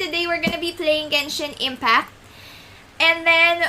today we're gonna be playing Genshin Impact. And then,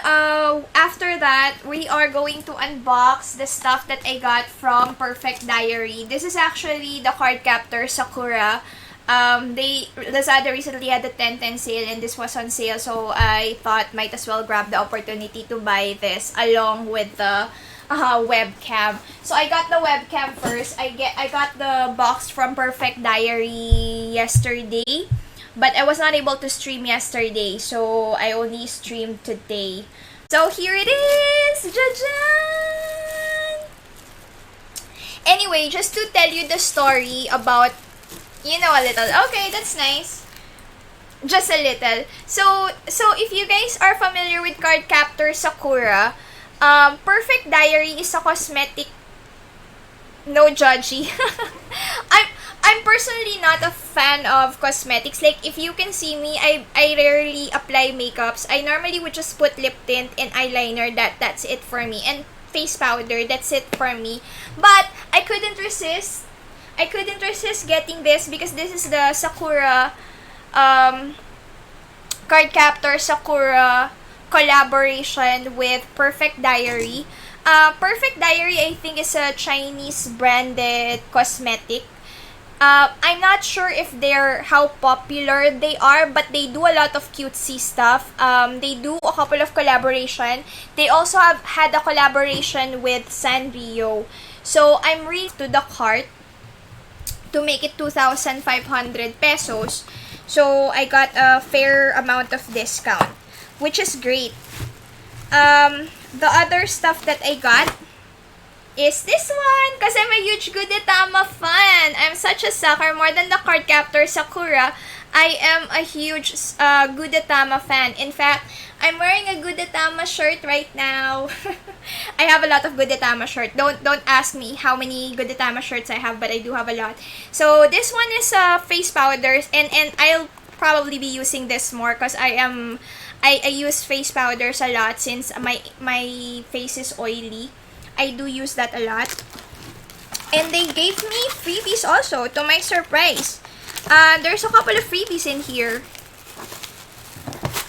after that, we are going to unbox the stuff that I got from Perfect Diary. This is actually the card Captor Sakura. Lazada recently had the 10/10 sale and this was on sale, so I thought might as well grab the opportunity to buy this along with the webcam. So I got the webcam first. I got the box from Perfect Diary yesterday. But I was not able to stream yesterday, so I only streamed today. So here it is! Jajan! Anyway, just to tell you the story about, a little. Okay, that's nice. Just a little. So if you guys are familiar with card Captor Sakura, Perfect Diary is a cosmetic. No judgy. I'm personally not a fan of cosmetics. Like, if you can see me, I rarely apply makeups. I normally would just put lip tint and eyeliner. That's it for me. And face powder, that's it for me. But I couldn't resist. I couldn't resist getting this because this is the Sakura card Captor Sakura collaboration with Perfect Diary. Perfect Diary, I think, is a Chinese branded cosmetic. I'm not sure if how popular they are, but they do a lot of cutesy stuff. They do a couple of collaboration. They also have had a collaboration with Sanrio. So I'm really to the cart to make it 2,500 pesos. So I got a fair amount of discount, which is great. The other stuff that I got is this one, because I'm a huge Gudetama fan. I'm such a sucker. More than the card Captor Sakura, I am a huge Gudetama fan. In fact, I'm wearing a Gudetama shirt right now. I have a lot of Gudetama shirt. Don't ask me how many Gudetama shirts I have, but I do have a lot. So this one is face powders, and I'll probably be using this more because I use face powders a lot since my face is oily. I do use that a lot. And they gave me freebies also, to my surprise. There's a couple of freebies in here.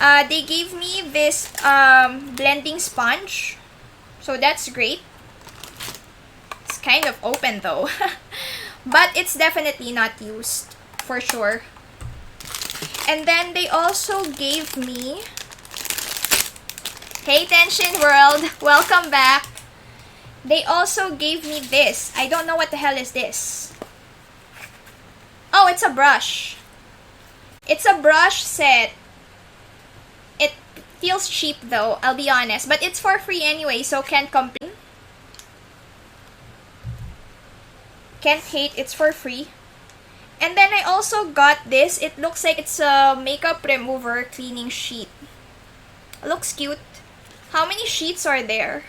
They gave me this blending sponge. So that's great. It's kind of open though. But it's definitely not used, for sure. And then they also gave me... Hey Tenshin World! Welcome back! They also gave me this. I don't know what the hell is this. Oh, it's a brush. It's a brush set. It feels cheap though, I'll be honest. But it's for free anyway, so can't complain. Can't hate, it's for free. And then I also got this. It looks like it's a makeup remover cleaning sheet. Looks cute. How many sheets are there?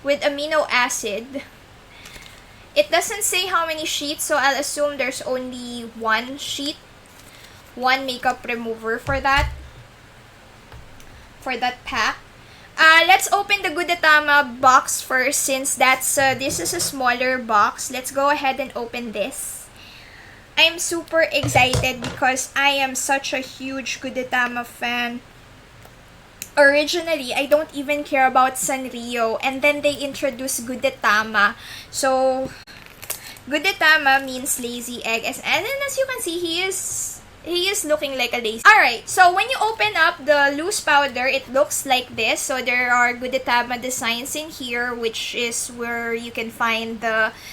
With amino acid. It doesn't say how many sheets, so I'll assume there's only one sheet. One makeup remover for that. For that pack. Let's open the Gudetama box first since this is a smaller box. Let's go ahead and open this. I'm super excited because I am such a huge Gudetama fan. Originally, I don't even care about Sanrio, and then they introduced Gudetama. So, Gudetama means lazy egg, and then as you can see, he is looking like a lazy. Alright, so when you open up the loose powder, it looks like this. So there are Gudetama designs in here, which is where you can find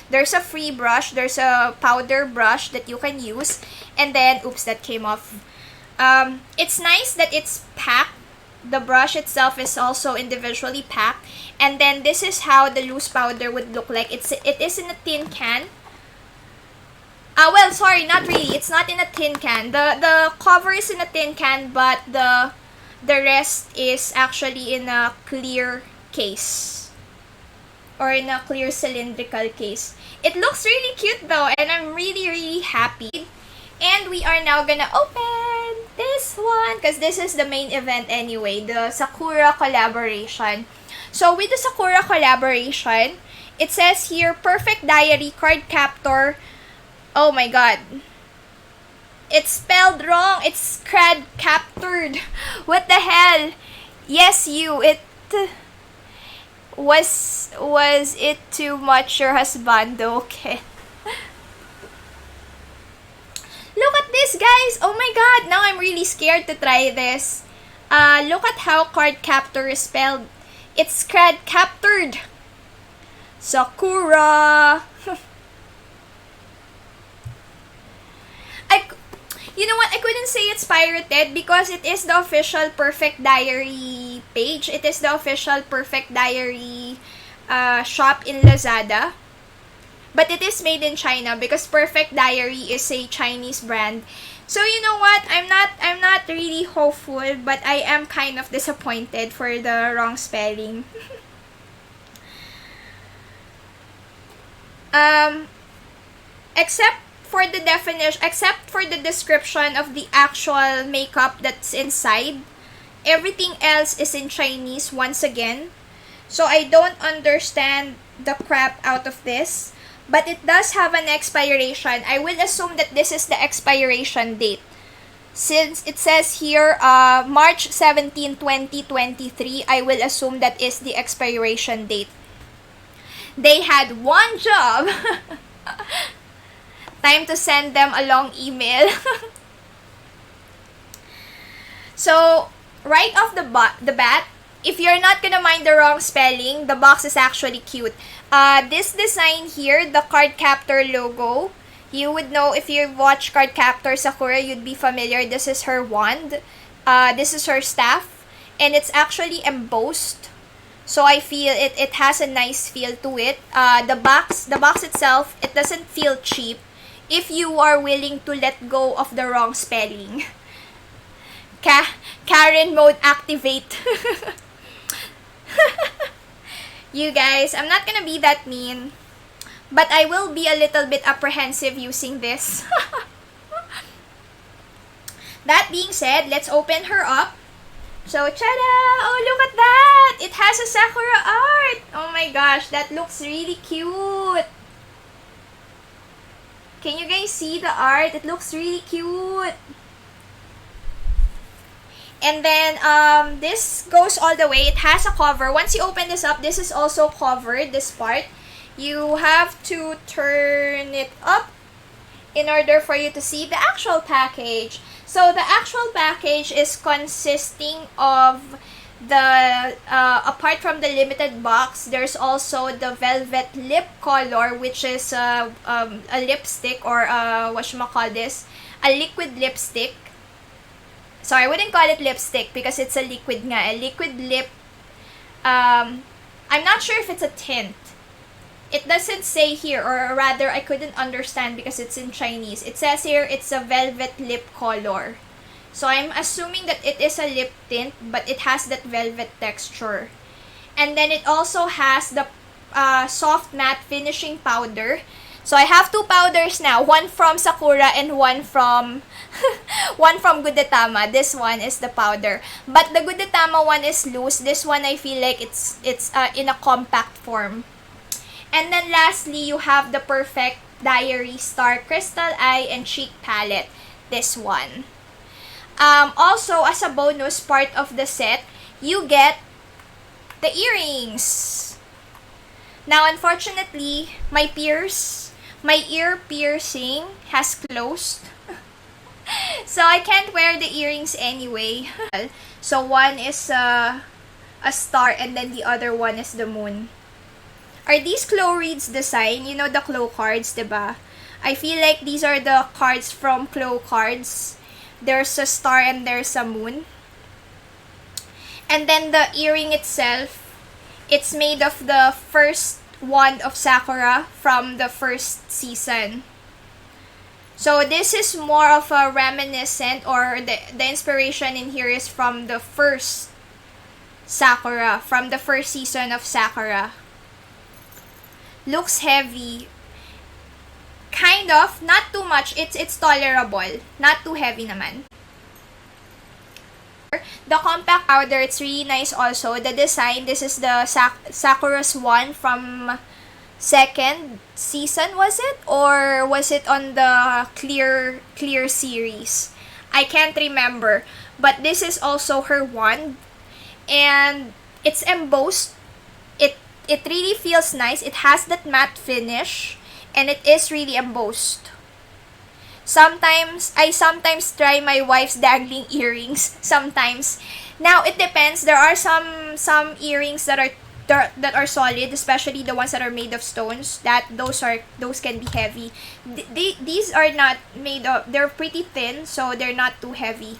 there's a free brush, there's a powder brush that you can use, and then, oops, that came off. It's nice that it's packed. The brush itself is also individually packed, and then this is how the loose powder would look like. It is in a tin can. Well, sorry, not really. It's not in a tin can. The cover is in a tin can, but the rest is actually in a clear case, or in a clear cylindrical case. It looks really cute though, and I'm really happy. And we are now gonna open this one because this is the main event anyway, the Sakura collaboration. So with the Sakura collaboration, it says here Perfect Diary card Captor. Oh my god. It's spelled wrong. It's crad captured. What the hell? Yes, you. It was it too much your husband? Okay. Look at this, guys. Oh my god. Now I'm really scared to try this. Look at how card captor is spelled. It's crad captured. Sakura. I, you know what? I couldn't say it's pirated because it is the official Perfect Diary page. It is the official Perfect Diary shop in Lazada. But it is made in China because Perfect Diary is a Chinese brand. So you know what? I'm not really hopeful, but I am kind of disappointed for the wrong spelling. Except for the definition, except for the description of the actual makeup that's inside, everything else is in Chinese once again. So I don't understand the crap out of this. But it does have an expiration. I will assume that this is the expiration date. Since it says here, March 17, 2023, I will assume that is the expiration date. They had one job. Time to send them a long email. So, right off the bat, if you're not gonna mind the wrong spelling, the box is actually cute. This design here, the card captor logo, you would know if you watch card captor Sakura, you'd be familiar. This is her wand. This is her staff. And it's actually embossed. So I feel it has a nice feel to it. The box itself, it doesn't feel cheap if you are willing to let go of the wrong spelling. Karen mode activate. You guys, I'm not gonna be that mean, but I will be a little bit apprehensive using this. That being said, let's open her up. So, tada! Oh, look at that! It has a Sakura art! Oh my gosh, that looks really cute! Can you guys see the art? It looks really cute! And then, this goes all the way. It has a cover. Once you open this up, this is also covered, this part. You have to turn it up in order for you to see the actual package. So, the actual package is consisting of the, apart from the limited box, there's also the velvet lip color, which is a lipstick, or whatchamacall this, a liquid lipstick. So, I wouldn't call it lipstick because it's a liquid nga. A liquid lip. I'm not sure if it's a tint. It doesn't say here, or rather, I couldn't understand because it's in Chinese. It says here it's a velvet lip color. So, I'm assuming that it is a lip tint, but it has that velvet texture. And then it also has the soft matte finishing powder. So, I have two powders now. One from Sakura and one from one from Gudetama. This one is the powder. But the Gudetama one is loose. This one, I feel like it's in a compact form. And then lastly, you have the Perfect Diary Star Crystal Eye and Cheek Palette. This one. Also, as a bonus part of the set, you get the earrings. Now, unfortunately, my ear piercing has closed. So, I can't wear the earrings anyway. So, one is a star and then the other one is the moon. Are these Chloe Reed's design? You know the Chloe cards, diba? I feel like these are the cards from Chloe cards. There's a star and there's a moon. And then the earring itself, it's made of the first wand of Sakura from the first season. So this is more of a reminiscent, or the inspiration in here is from the first Sakura, from the first season of Sakura. Looks heavy. Kind of, not too much. It's tolerable. Not too heavy naman. The compact powder, it's really nice also. The design, this is the Sakura's one from second season, was it? Or was it on the Clear series? I can't remember. But this is also her wand. And it's embossed. It really feels nice. It has that matte finish. And it is really embossed. I sometimes try my wife's dangling earrings. Sometimes. Now it depends. There are some earrings that are solid, especially the ones that are made of stones. Those can be heavy. These are not made of. They're pretty thin, so they're not too heavy.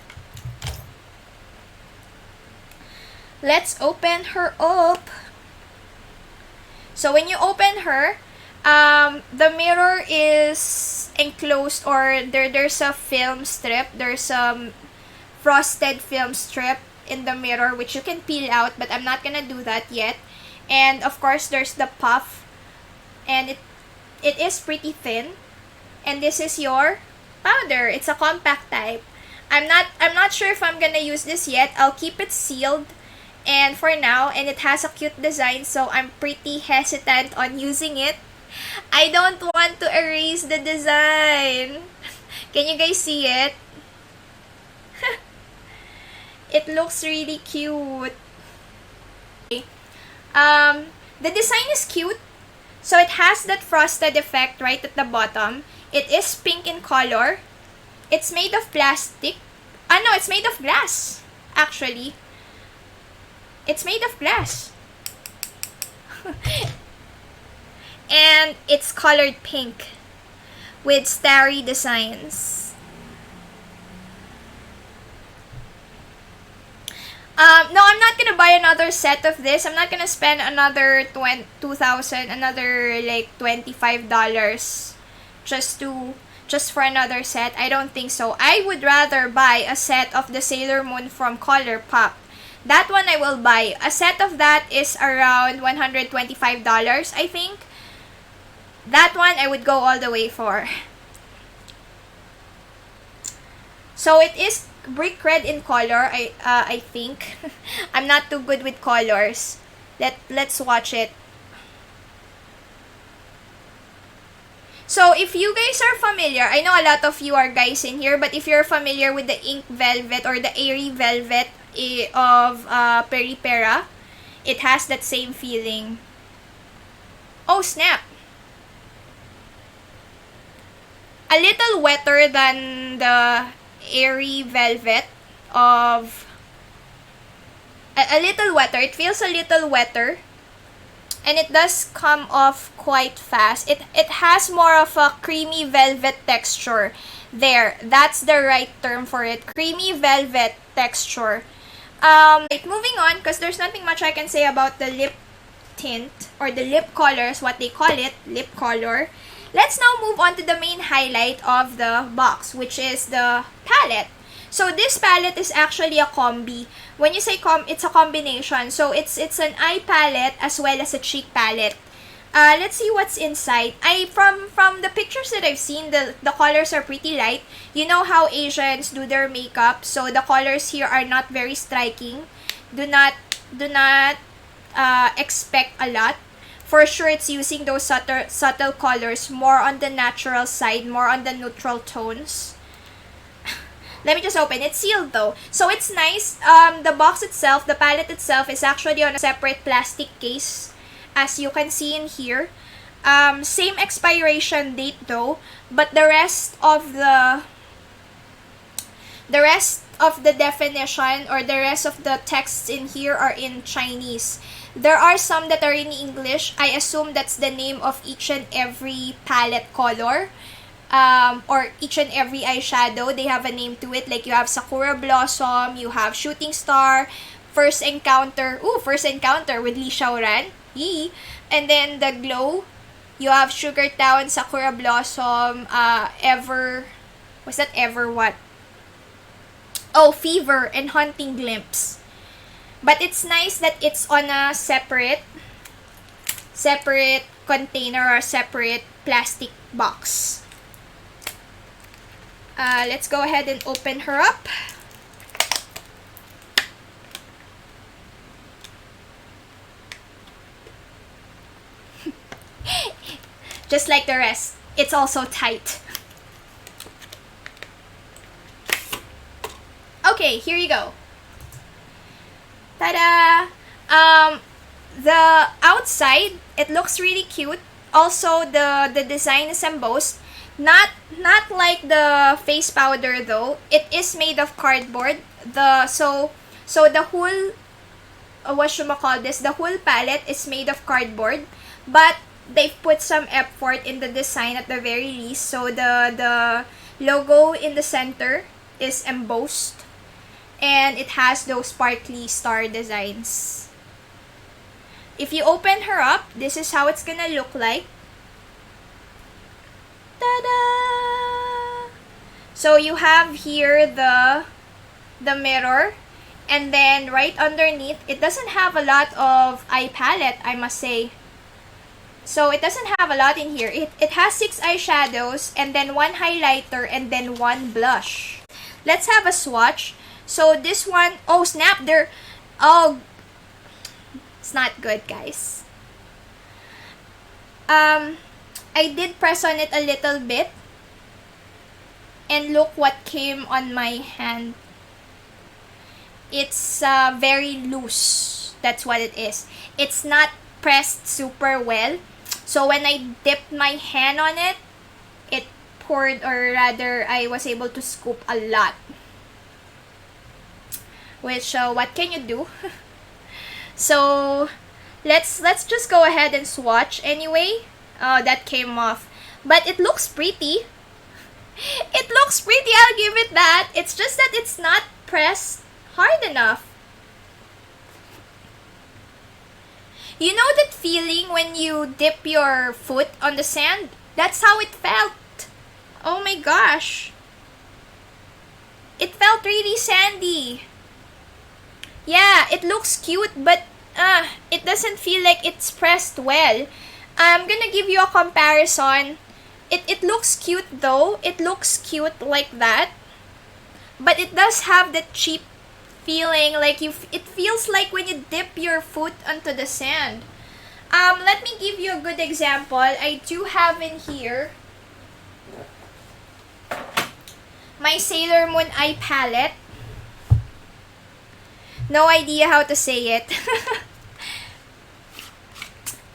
Let's open her up. So when you open her, the mirror is enclosed, or there's a film strip. There's a frosted film strip in the mirror which you can peel out, but I'm not gonna do that yet. And of course there's the puff, and it is pretty thin. And this is your powder. It's a compact type. I'm not sure if I'm gonna use this yet. I'll keep it sealed and for now, and it has a cute design, so I'm pretty hesitant on using it. I don't want to erase the design. Can you guys see it? It looks really cute. The design is cute. So it has that frosted effect right at the bottom. It is pink in color. It's made of plastic. No, it's made of glass. Actually. It's made of glass. And it's colored pink with starry designs. No, I'm not gonna buy another set of this. I'm not gonna spend another $2,000, another like $25 just for another set. I don't think so. I would rather buy a set of the Sailor Moon from ColourPop. That one I will buy. A set of that is around $125, I think. That one I would go all the way for. So it is brick red in color, I think. I'm not too good with colors. Let's watch it. So if you guys are familiar, I know a lot of you are guys in here, but if you're familiar with the ink velvet or the airy velvet of Peripera, it has that same feeling. Oh snap! A little wetter than the airy velvet of a little wetter. It feels a little wetter, and it does come off quite fast. It has more of a creamy velvet texture. That's the right term for it. Creamy velvet texture. Right, moving on, because there's nothing much I can say about the lip tint or the lip colors, what they call it, lip color. Let's now move on to the main highlight of the box, which is the palette. So this palette is actually a combi. When you say it's a combination. So it's an eye palette as well as a cheek palette. Let's see what's inside. From the pictures that I've seen, the colors are pretty light. You know how Asians do their makeup, so the colors here are not very striking. Do not expect a lot. For sure, it's using those subtle colors, more on the natural side, more on the neutral tones. Let me just open. It's sealed though. So it's nice. The box itself, the palette itself is actually on a separate plastic case, as you can see in here. Same expiration date though, but the rest of the definition or the rest of the texts in here are in Chinese. There are some that are in English. I assume that's the name of each and every palette color. Or each and every eyeshadow, they have a name to it. Like you have Sakura Blossom, you have Shooting Star, First Encounter with Li Xiaoran. Yee. And then the Glow, you have Sugar Town, Sakura Blossom, Fever, and Hunting Glimpse. But it's nice that it's on a separate container or separate plastic box. Let's go ahead and open her up. Just like the rest, it's also tight. Okay, here you go. Ta-da! The outside, it looks really cute. Also, the design is embossed. Not like the face powder though. It is made of cardboard. So the whole the whole palette is made of cardboard, but they've put some effort in the design at the very least. So the logo in the center is embossed, and it has those sparkly star designs. If you open her up, this is how it's gonna look like. Ta-da! So you have here the mirror, and then right underneath, it doesn't have a lot of eye palette, I must say. So it doesn't have a lot in here. It has 6 eyeshadows, and then 1 highlighter, and then 1 blush. Let's have a swatch. So this one, oh snap, it's not good, guys. I did press on it a little bit, and look what came on my hand. It's very loose. That's what it is. It's not pressed super well. So when I dipped my hand on it, it poured, or rather, I was able to scoop a lot. Which, what can you do? So, let's just go ahead and swatch anyway. That came off. But it looks pretty. It looks pretty, I'll give it that. It's just that it's not pressed hard enough. You know that feeling when you dip your foot on the sand? That's how it felt. Oh my gosh. It felt really sandy. Yeah, it looks cute, but it doesn't feel like it's pressed well. I'm gonna give you a comparison. It looks cute though. It looks cute like that. But it does have that cheap feeling, like it feels like when you dip your foot onto the sand. Let me give you a good example. I do have in here my Sailor Moon eye palette. No idea how to say it.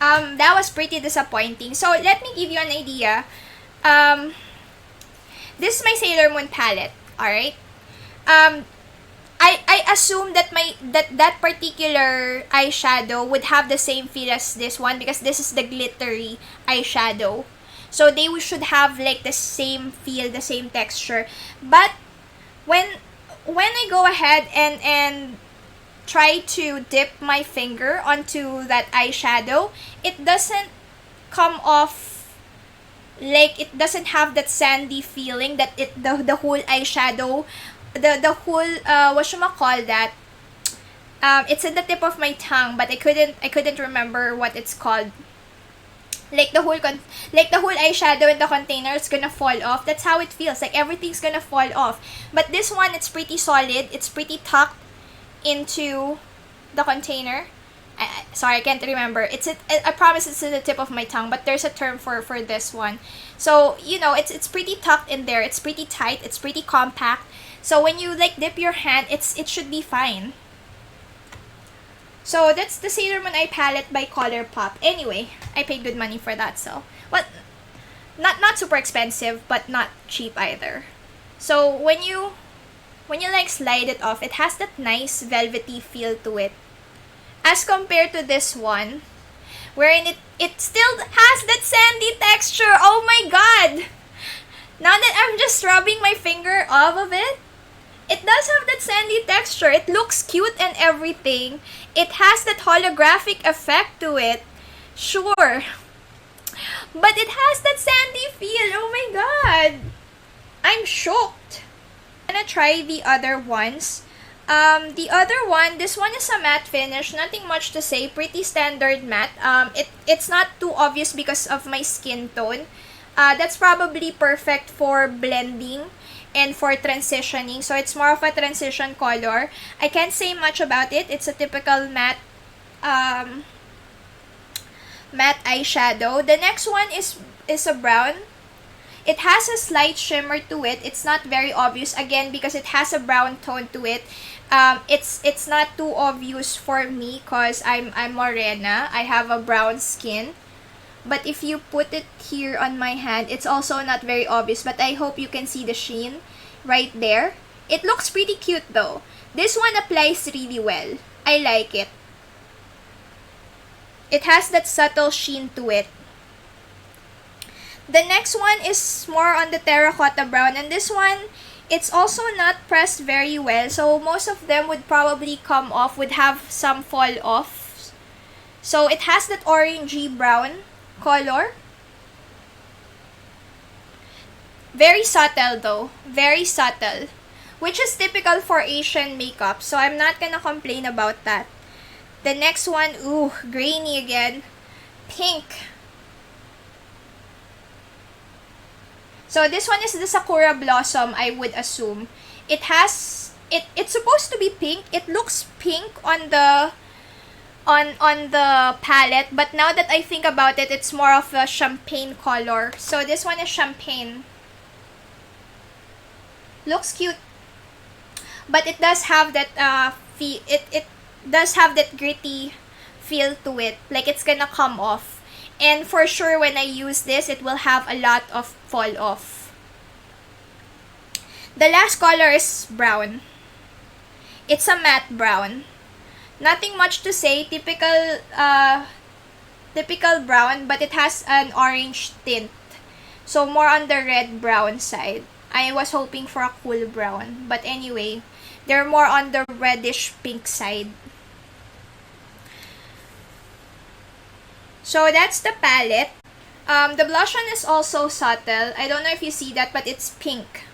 That was pretty disappointing. So let me give you an idea. This is my Sailor Moon palette. Alright? I assume that that particular eyeshadow would have the same feel as this one, because this is the glittery eyeshadow. So they should have like the same feel, the same texture. But when I go ahead and try to dip my finger onto that eyeshadow, it doesn't come off, like it doesn't have that sandy feeling that the whole eyeshadow, the whole whatchamacall, it's at the tip of my tongue, but I couldn't remember what it's called. Like the whole eyeshadow in the container is gonna fall off. That's how it feels. Like everything's gonna fall off. But this one, it's pretty solid. It's pretty tucked into the container. Sorry, I can't remember. I promise it's at the tip of my tongue, but there's a term for this one. So, you know, it's pretty tucked in there. It's pretty tight. It's pretty compact. So when you like dip your hand, it should be fine. So that's the Sailor Moon eye palette by ColourPop. Anyway, I paid good money for that, so well, not super expensive, but not cheap either. So when you like slide it off, it has that nice velvety feel to it, as compared to this one, wherein it still has that sandy texture. Oh my god! Now that I'm just rubbing my finger off of it, it does have that sandy texture. It looks cute and everything. It has that holographic effect to it. Sure. But it has that sandy feel. Oh my god. I'm shocked. I'm gonna try the other ones. The other one, this one is a matte finish. Nothing much to say. Pretty standard matte. It's not too obvious because of my skin tone. That's probably perfect for blending and for transitioning. So it's more of a transition color. I can't say much about it. It's a typical matte eyeshadow. The next one is is a brown. It has a slight shimmer to it. It's not very obvious, again, because it has a brown tone to it. It's not too obvious for me because I'm morena. I have a brown skin. But if you put it here on my hand, it's also not very obvious. But I hope you can see the sheen right there. It looks pretty cute though. This one applies really well. I like it. It has that subtle sheen to it. The next one is more on the terracotta brown, and this one, it's also not pressed very well, so most of them would probably come off, would have some fall off. So it has that orangey brown color. Very subtle though, very subtle, which is typical for Asian makeup, so I'm not gonna complain about that. The next one, ooh, grainy again, pink. So this one is the Sakura Blossom, I would assume. It has, it's supposed to be pink. It looks pink on the palette, but now that I think about it, it's more of a champagne color. So this one is champagne. Looks cute, but it does have that it does have that gritty feel to it, like it's gonna come off. And for sure, when I use this, it will have a lot of fall off. The last color is brown. It's a matte brown. Nothing much to say. Typical brown, but it has an orange tint. So more on the red-brown side. I was hoping for a cool brown. But anyway, they're more on the reddish-pink side. So that's the palette. The blush one is also subtle. I don't know if you see that, but it's pink.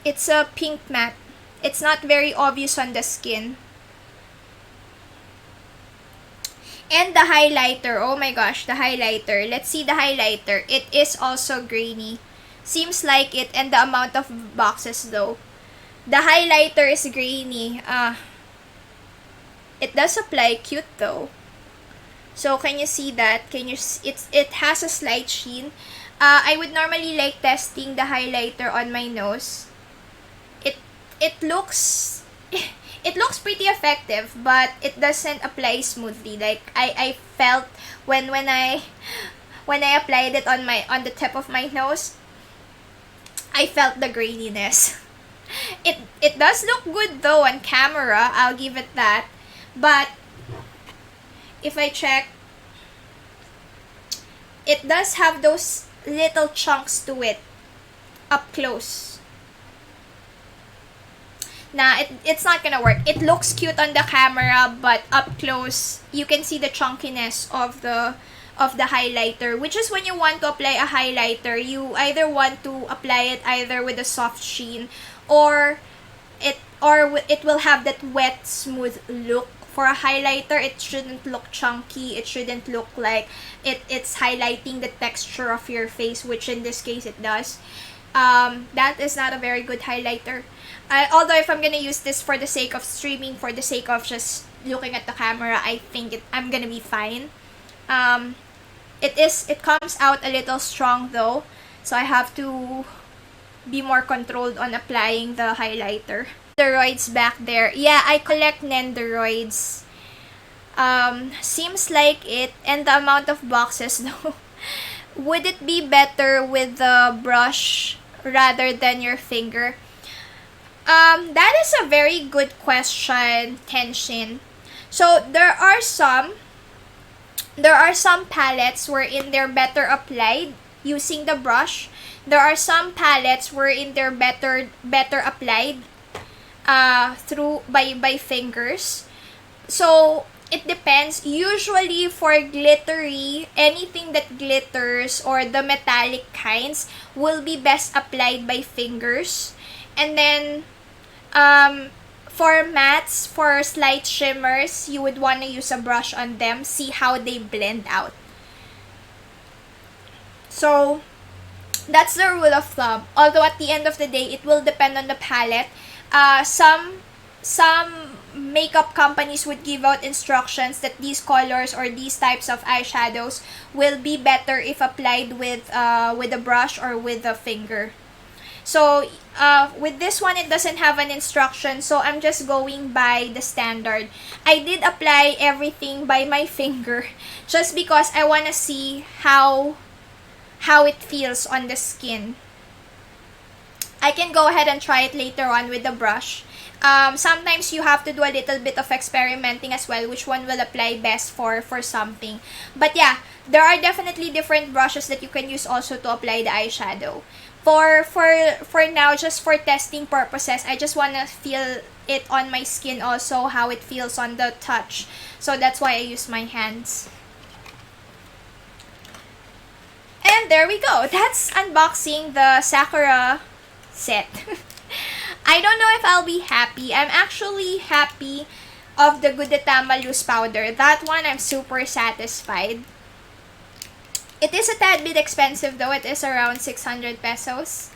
It's a pink matte. It's not very obvious on the skin. And the highlighter. Oh my gosh, the highlighter. Let's see the highlighter. It is also grainy. Seems like it, and the amount of boxes though. The highlighter is grainy. It does apply cute though. So can you see that? It has a slight sheen. I would normally like testing the highlighter on my nose. It looks it looks pretty effective, but it doesn't apply smoothly. Like I felt when I applied it on the tip of my nose, I felt the graininess. It does look good though on camera, I'll give it that. But if I check, it does have those little chunks to it up close. Nah, it's not gonna work. It looks cute on the camera, but up close, you can see the chunkiness of the highlighter, which is when you want to apply a highlighter, you either want to apply it either with a soft sheen or it will have that wet, smooth look. For a highlighter, it shouldn't look chunky. It shouldn't look like it's highlighting the texture of your face, which in this case it does. That is not a very good highlighter. Although if I'm gonna use this for the sake of streaming, for the sake of just looking at the camera, I think I'm gonna be fine. It comes out a little strong though, so I have to be more controlled on applying the highlighter. Nendoroids back there. Yeah, I collect Nendoroids. Seems like it, and the amount of boxes though. Would it be better with the brush rather than your finger? That is a very good question, Tenshin. So there are some palettes wherein they're better applied using the brush. There are some palettes wherein they're better applied through by fingers. So it depends. Usually for glittery, anything that glitters or the metallic kinds will be best applied by fingers. And then for mattes, for slight shimmers, you would want to use a brush on them, see how they blend out. So that's the rule of thumb. Although at the end of the day, it will depend on the palette. Some makeup companies would give out instructions that these colors or these types of eyeshadows will be better if applied with a brush or with a finger. So, with this one, it doesn't have an instruction, so I'm just going by the standard. I did apply everything by my finger just because I want to see how it feels on the skin. I can go ahead and try it later on with the brush. Sometimes you have to do a little bit of experimenting as well, which one will apply best for something. But yeah, there are definitely different brushes that you can use also to apply the eyeshadow. For now, just for testing purposes, I just want to feel it on my skin also, how it feels on the touch. So that's why I use my hands. And there we go. That's unboxing the Sakura set. I don't know if I'll be happy. I'm actually happy of the Gudetama loose powder. That one, I'm super satisfied. It is a tad bit expensive though. It is around 600 pesos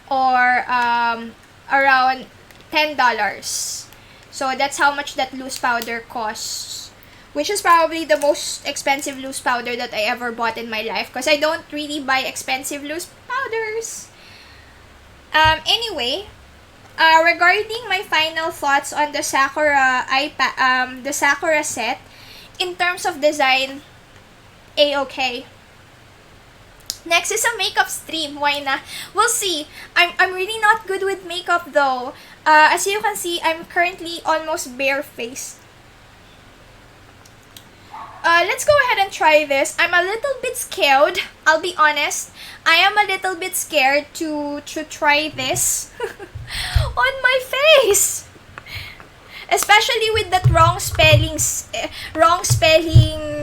or around $10. So that's how much that loose powder costs, which is probably the most expensive loose powder that I ever bought in my life because I don't really buy expensive loose powders. Anyway, regarding my final thoughts on the Sakura the Sakura set, in terms of design, A-okay. Next is a makeup stream. Why not? We'll see. I'm really not good with makeup though. As you can see, I'm currently almost barefaced. Let's go ahead and try this. I'm a little bit scared. I'll be honest. I am a little bit scared to try this on my face. Especially with that wrong spelling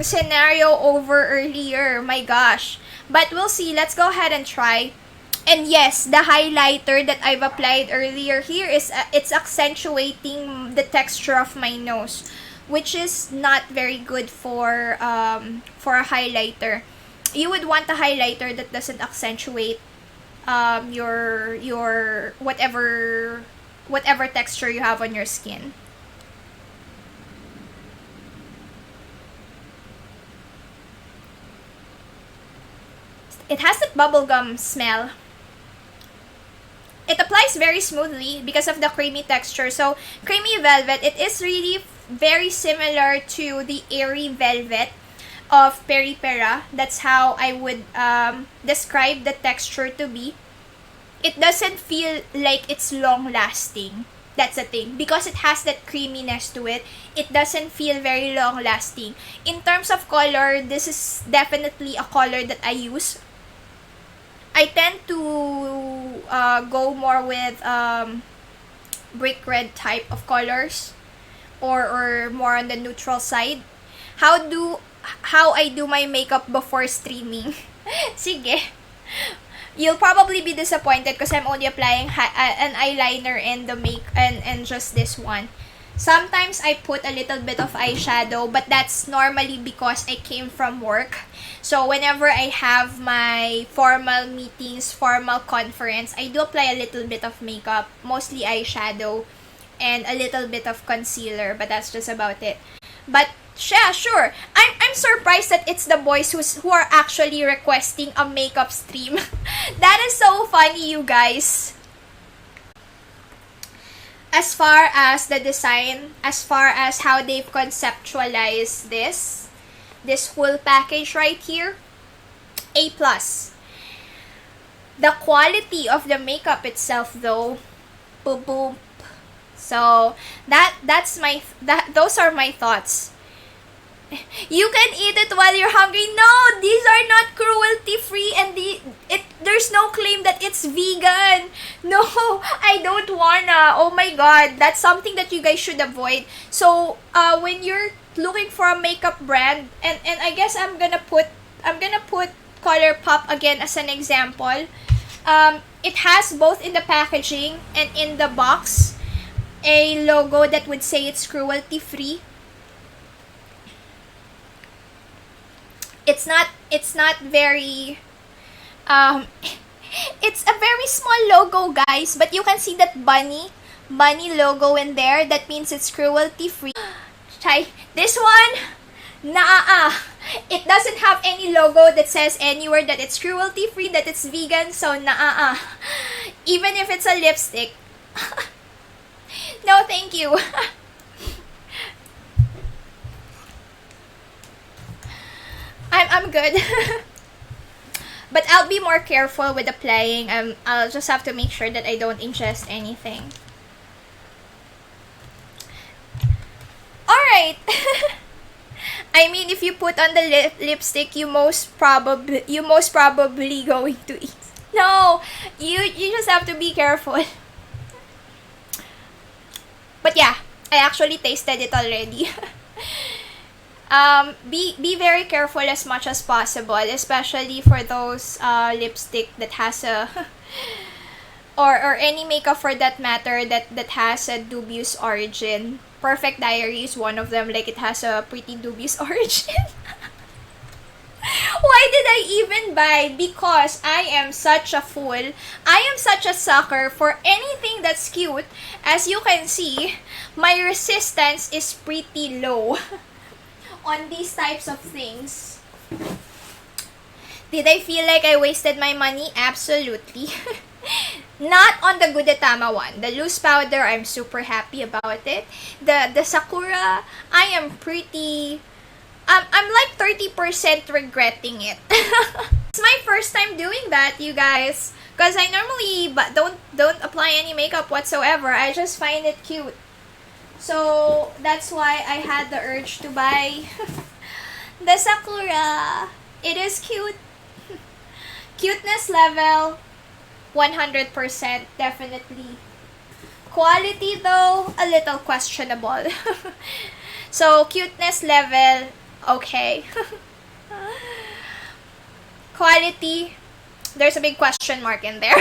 scenario over earlier. My gosh. But we'll see. Let's go ahead and try. And yes, the highlighter that I've applied earlier here is it's accentuating the texture of my nose, which is not very good for a highlighter. You would want a highlighter that doesn't accentuate your whatever texture you have on your skin. It has that bubblegum smell. It applies very smoothly because of the creamy texture. So, creamy velvet, it is really very similar to the airy velvet of Peri Pera. That's how I would describe the texture to be. It doesn't feel like it's long lasting. That's the thing. Because it has that creaminess to it, it doesn't feel very long lasting. In terms of color, this is definitely a color that I use. I tend to go more with brick red type of colors or more on the neutral side. How I do my makeup before streaming. Sige. You'll probably be disappointed because I'm only applying an eyeliner and and just this one. Sometimes I put a little bit of eyeshadow, but that's normally because I came from work. So whenever I have my formal meetings, formal conference, I do apply a little bit of makeup, mostly eyeshadow, and a little bit of concealer, but that's just about it. But yeah, sure. I'm surprised that it's the boys who are actually requesting a makeup stream. That is so funny, you guys. As far as the design, as far as how they've conceptualized this whole package right here, A+. The quality of the makeup itself though, boom boom. So those are my thoughts. You can eat it while you're hungry. No, these are not cruelty free, and there's no claim that it's vegan. No, I don't wanna. Oh my god, that's something that you guys should avoid. So when you're looking for a makeup brand, and I guess I'm gonna put ColourPop again as an example. It has both in the packaging and in the box a logo that would say it's cruelty free. It's not very it's a very small logo, guys, but you can see that bunny bunny logo in there. That means it's cruelty free. Try this one. Nah, it doesn't have any logo that says anywhere that it's cruelty free, that it's vegan, so nah. Even if it's a lipstick. No, thank you. I'm good. But I'll be more careful with applying. I'll just have to make sure that I don't ingest anything. Alright. I mean, if you put on the lipstick, you most probably going to eat. No, you just have to be careful. But yeah, I actually tasted it already. Be very careful as much as possible, especially for those lipstick that has a or any makeup for that matter that has a dubious origin. Perfect Diary is one of them, like it has a pretty dubious origin. Why did I even buy? Because I am such a fool. I am such a sucker for anything that's cute. As you can see, my resistance is pretty low on these types of things. Did I feel like I wasted my money? Absolutely. Not on the Gudetama one. The loose powder, I'm super happy about it. The Sakura, I am pretty... I'm like 30% regretting it. It's my first time doing that, you guys. Because I normally don't apply any makeup whatsoever. I just find it cute. So, that's why I had the urge to buy the Sakura. It is cute. Cuteness level, 100%, definitely. Quality, though, a little questionable. So, cuteness level, okay. Quality, there's a big question mark in there.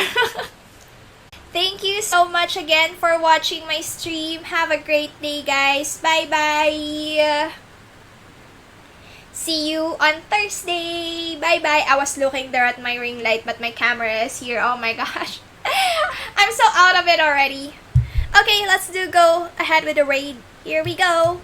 Thank you so much again for watching my stream. Have a great day, guys. Bye-bye. See you on Thursday. Bye-bye. I was looking there at my ring light, but my camera is here. Oh my gosh. I'm so out of it already. Okay, let's go ahead with the raid. Here we go.